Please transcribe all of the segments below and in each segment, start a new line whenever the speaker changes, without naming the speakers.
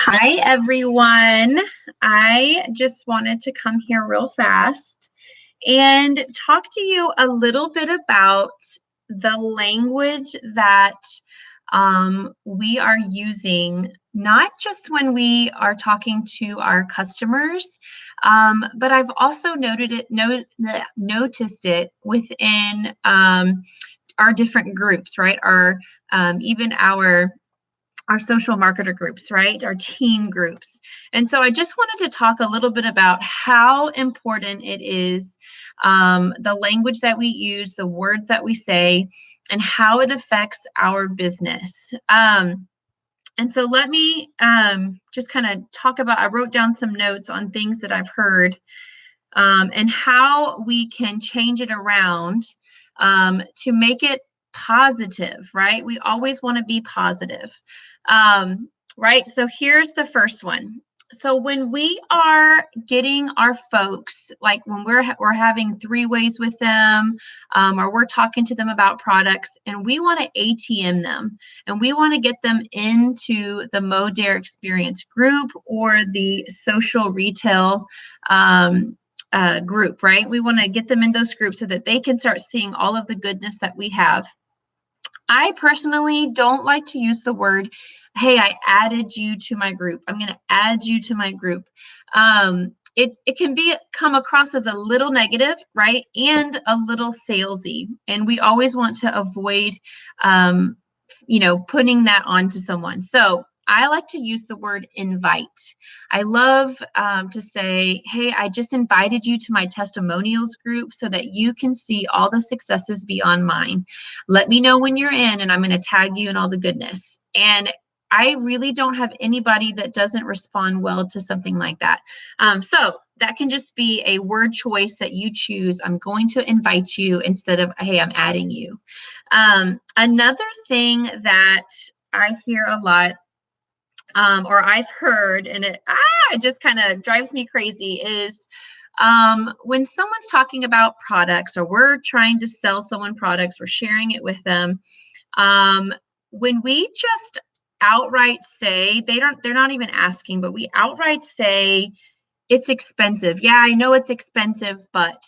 Hi, everyone. I just wanted to come here real fast and talk to you a little bit about the language that we are using, not just when we are talking to our customers, but I've also noticed it within our different groups, right? Even our social marketer groups, right? Our team groups. And so I just wanted to talk a little bit about how important it is, the language that we use, the words that we say, and how it affects our business. And so let me just kind of talk about, I wrote down some notes on things that I've heard and how we can change it around to make it positive, right? We always want to be positive, right? So here's the first one. So when we are getting our folks, like when we're having three ways with them, or we're talking to them about products, and we want to ATM them, and we want to get them into the Modere Experience group or the social retail group, right? We want to get them in those groups so that they can start seeing all of the goodness that we have. I personally don't like to use the word, hey, I added you to my group. I'm going to add you to my group. It can come across as a little negative, right? And a little salesy. And we always want to avoid, putting that onto someone. So I like to use the word invite. I love to say, hey, I just invited you to my testimonials group so that you can see all the successes beyond mine. Let me know when you're in, and I'm going to tag you in all the goodness. And I really don't have anybody that doesn't respond well to something like that. So that can just be a word choice that you choose. I'm going to invite you instead of, hey, I'm adding you. Another thing that I hear a lot, or I've heard, and it just kind of drives me crazy, is when someone's talking about products, or we're trying to sell someone products, we're sharing it with them. When we just outright say, they're not even asking, but we outright say, it's expensive. Yeah, I know it's expensive, but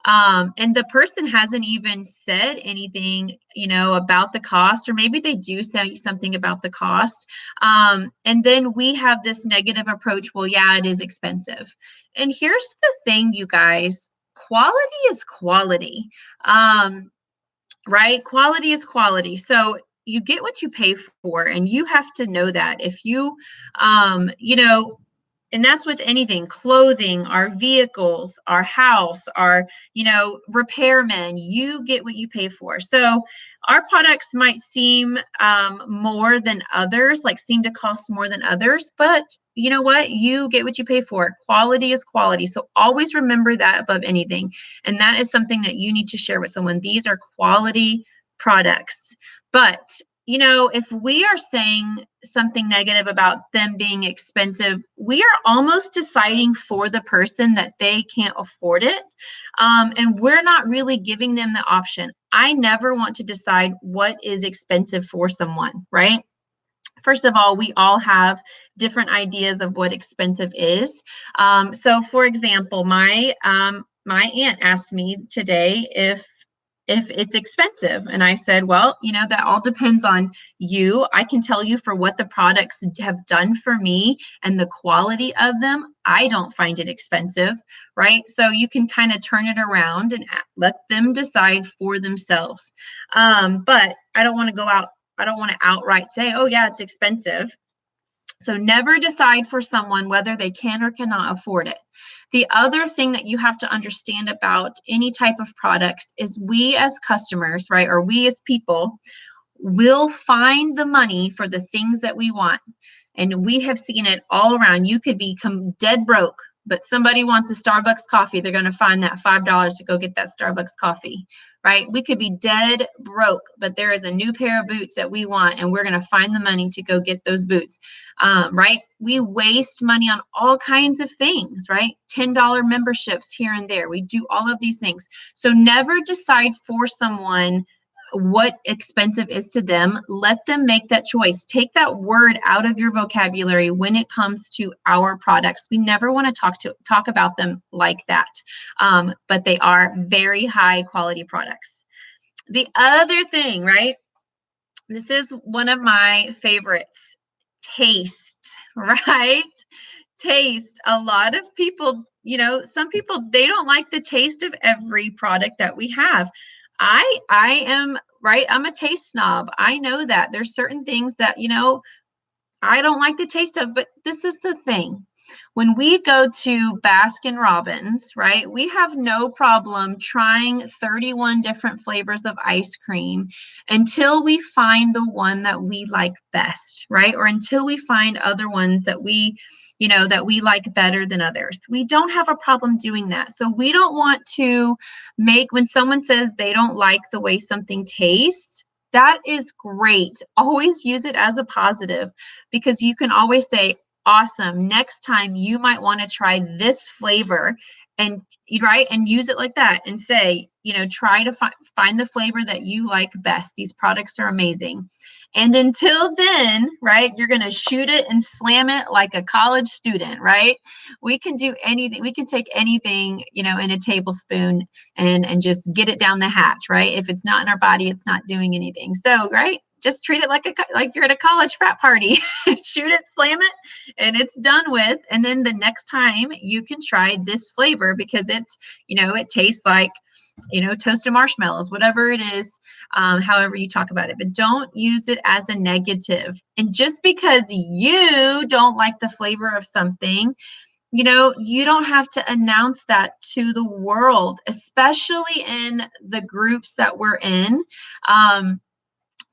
and the person hasn't even said anything, about the cost, or maybe they do say something about the cost. And then we have this negative approach. Well, yeah, it is expensive. And here's the thing, you guys, quality is quality, right? Quality is quality. So you get what you pay for, and you have to know that. If you, and that's with anything, clothing, our vehicles, our house, our, repairmen, you get what you pay for. So our products might seem more than others, like seem to cost more than others, but you know what? You get what you pay for. Quality is quality. So always remember that above anything. And that is something that you need to share with someone. These are quality products. But if we are saying something negative about them being expensive, we are almost deciding for the person that they can't afford it. And we're not really giving them the option. I never want to decide what is expensive for someone, right? First of all, we all have different ideas of what expensive is. So for example, my aunt asked me today if it's expensive. And I said, well, that all depends on you. I can tell you for what the products have done for me and the quality of them, I don't find it expensive, right? So you can kind of turn it around and let them decide for themselves. But I don't want to outright say, oh yeah, it's expensive. So never decide for someone whether they can or cannot afford it. The other thing that you have to understand about any type of products is we as customers, right, or we as people will find the money for the things that we want. And we have seen it all around. You could become dead broke, but somebody wants a Starbucks coffee. They're going to find that $5 to go get that Starbucks coffee, right? We could be dead broke, but there is a new pair of boots that we want, and we're going to find the money to go get those boots, right? We waste money on all kinds of things, right? $10 memberships here and there. We do all of these things. So never decide for someone what expensive is to them. Let them make that choice. Take that word out of your vocabulary when it comes to our products. We never want to talk about them like that, but they are very high quality products. The other thing, right? This is one of my favorites. Taste, right? Taste. A lot of people, some people, they don't like the taste of every product that we have. I am, right, I'm a taste snob. I know that there's certain things that, I don't like the taste of, but this is the thing. When we go to Baskin Robbins, right, we have no problem trying 31 different flavors of ice cream until we find the one that we like best, right? Or until we find other ones that that we like better than others. We don't have a problem doing that. So we don't want to when someone says they don't like the way something tastes, that is great. Always use it as a positive, because you can always say, awesome, next time you might want to try this flavor, and use it like that and say, try to find the flavor that you like best. These products are amazing. And until then, right, you're going to shoot it and slam it like a college student, right? We can do anything. We can take anything, in a tablespoon and just get it down the hatch, right? If it's not in our body, it's not doing anything. So, right, just treat it like you're at a college frat party. Shoot it, slam it, and it's done with. And then the next time you can try this flavor, because it's, it tastes like, toasted marshmallows, whatever it is, however you talk about it, but don't use it as a negative. And just because you don't like the flavor of something, you don't have to announce that to the world, especially in the groups that we're in.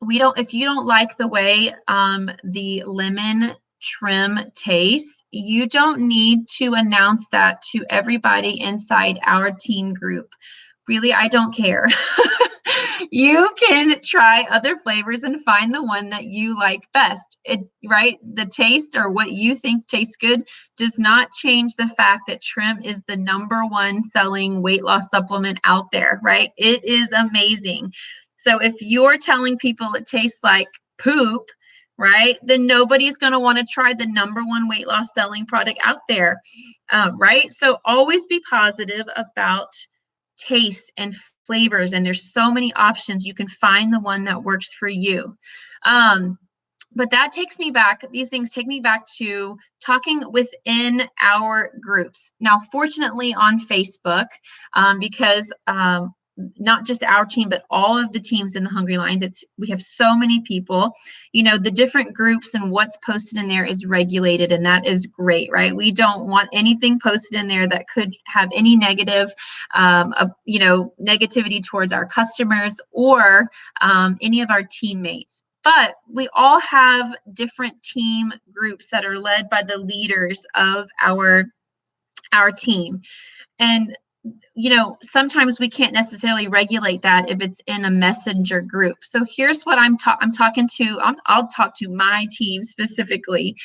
If you don't like the way the lemon trim tastes, you don't need to announce that to everybody inside our team group. Really, I don't care. You can try other flavors and find the one that you like best. Right? The taste, or what you think tastes good, does not change the fact that trim is the #1 selling weight loss supplement out there, right? It is amazing. So if you're telling people it tastes like poop, right, then nobody's going to want to try the #1 weight loss selling product out there, right? So always be positive about tastes and flavors, and there's so many options. You can find the one that works for you. But that takes me back, these things take me back to talking within our groups. Now, fortunately on Facebook, because not just our team, but all of the teams in the Hungry Lions, we have so many people, the different groups and what's posted in there is regulated, and that is great, right? We don't want anything posted in there that could have any negative, negativity towards our customers or any of our teammates. But we all have different team groups that are led by the leaders of our team. And sometimes we can't necessarily regulate that if it's in a messenger group. So here's what I'm talking to. I'll talk to my team specifically.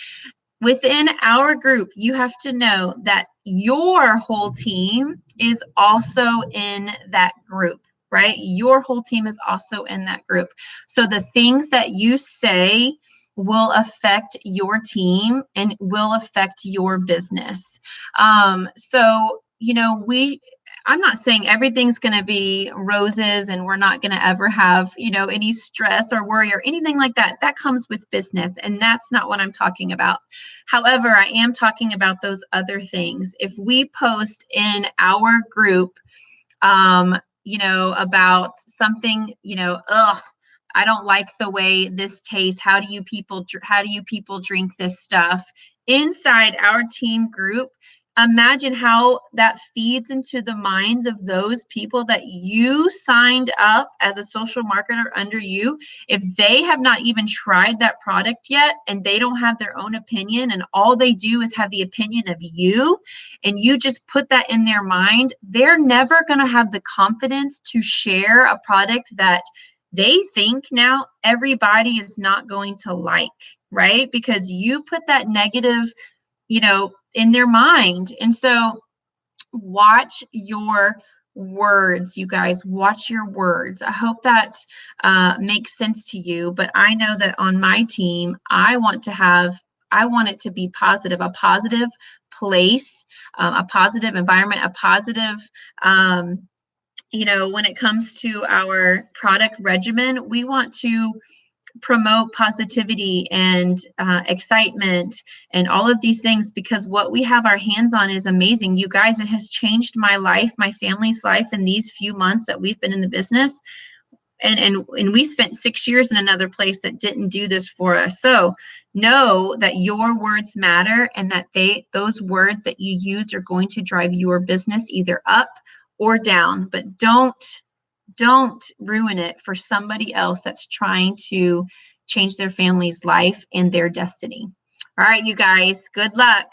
Within our group, you have to know that your whole team is also in that group, right? Your whole team is also in that group. So the things that you say will affect your team and will affect your business. I'm not saying everything's going to be roses and we're not going to ever have, any stress or worry or anything like that. That comes with business, and that's not what I'm talking about. However, I am talking about those other things. If we post in our group, about something, I don't like the way this tastes. How do you people drink this stuff? Inside our team group, imagine how that feeds into the minds of those people that you signed up as a social marketer under you. If they have not even tried that product yet and they don't have their own opinion, and all they do is have the opinion of you, and you just put that in their mind, they're never going to have the confidence to share a product that they think now everybody is not going to like, right? Because you put that negative, in their mind. And so watch your words, you guys. Watch your words. I hope that makes sense to you. But I know that on my team, I want it to be positive, a positive place, a positive environment, a positive, when it comes to our product regimen, we want to promote positivity and excitement and all of these things, because what we have our hands on is amazing. You guys, it has changed my life, my family's life in these few months that we've been in the business. And we spent 6 years in another place that didn't do this for us. So know that your words matter, and that those words that you use are going to drive your business either up or down. But don't ruin it for somebody else that's trying to change their family's life and their destiny. All right, you guys, good luck.